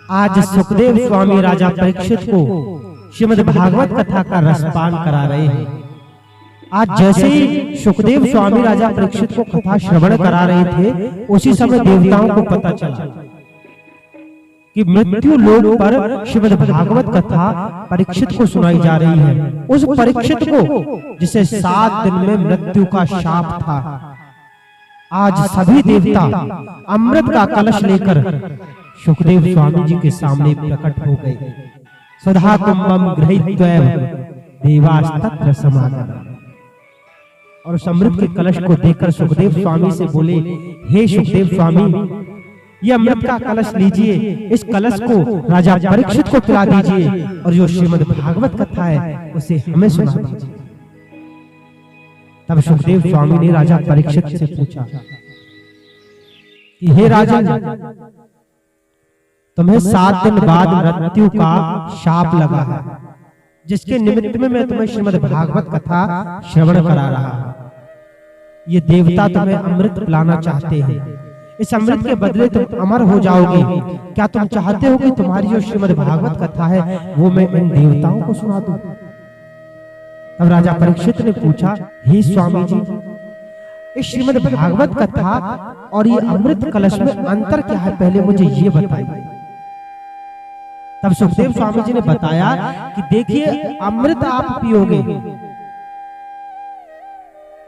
आज सुखदेव स्वामी राजा परीक्षित को श्रीमद् भागवत कथा का रसपान करा रहे हैं। आज जैसे ही सुखदेव स्वामी राजा परीक्षित को कथा श्रवण करा रहे थे, उसी समय देवताओं को पता चला कि मृत्यु लोक पर श्रीमद् भागवत कथा परीक्षित को सुनाई जा रही है। उस परीक्षित को जिसे 7 दिन में मृत्यु का शाप था, आज सभी देवता अमृत का कलश लेकर सुखदेव स्वामी जी के सामने प्रकट हो गए। सुधा कुंभम गृहीत्वैव देवास्तत्र समागम। और उस अमृत के कलश को देखकर सुखदेव स्वामी से बोले, हे सुखदेव स्वामी, ये अमृत का कलश लीजिए, इस कलश को राजा परीक्षित को पिला दीजिए और जो श्रीमद् भागवत कथा है उसे हमें सुना दीजिए। तब सुखदेव स्वामी ने राजा परीक्षित से पूछा कि हे राजन, तुम्हें 7 दिन बाद मृत्यु का शाप लगा है, जिसके निमित्त में मैं तुम्हें श्रीमद् भागवत कथा श्रवण करा रहा हूं। ये देवता तुम्हें अमृत पिलाना चाहते हैं। इस अमृत के बदले तुम अमर हो जाओगे। क्या तुम चाहते हो कि तुम्हारी जो श्रीमद् भागवत कथा है वो मैं इन देवताओं को सुना दूं? तब राजा परीक्षित ने पूछा, हे स्वामी जी, इस श्रीमद् भागवत कथा और ये अमृत कलश में अंतर क्या है, पहले मुझे ये बताइए। तब सुखदेव स्वामी जी ने बताया कि देखिए, अमृत आप पियोगे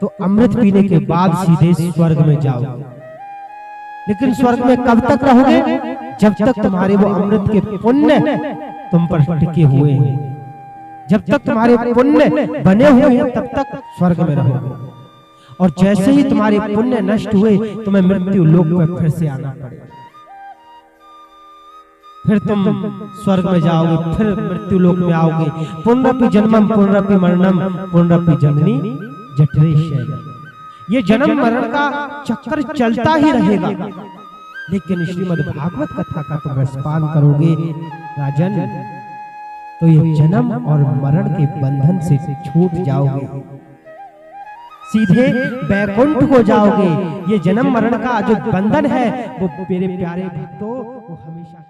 तो अमृत पीने के बाद सीधे स्वर्ग में जाओगे, लेकिन स्वर्ग में कब तक रहोगे? जब तक तुम्हारे वो अमृत के पुण्य तुम पर टिके हुए हैं, जब तक तुम्हारे पुण्य बने हुए हैं तब तक स्वर्ग में रहोगे। और जैसे ही तुम्हारे पुण्य नष्ट हुए, तुम्हें मृत्यु लोक पर फिर से आना पड़ेगा। फिर तुम स्वर्ग में जाओगे, फिर मृत्यु लोक में आओगे। पुनरपि जन्मम पुनरपि मरणम पुनरपि जननी जठरे शयनम। ये जन्म मरण का चक्कर चलता ही रहेगा, लेकिन श्रीमद् भागवत कथा का तुम रसपान करोगे राजन, तो ये जन्म और मरण के बंधन से छूट जाओगे, सीधे बैकुंठ को जाओगे। ये जन्म मरण का जो बंधन है वो मेरे प्यारे भक्तों वो हमेशा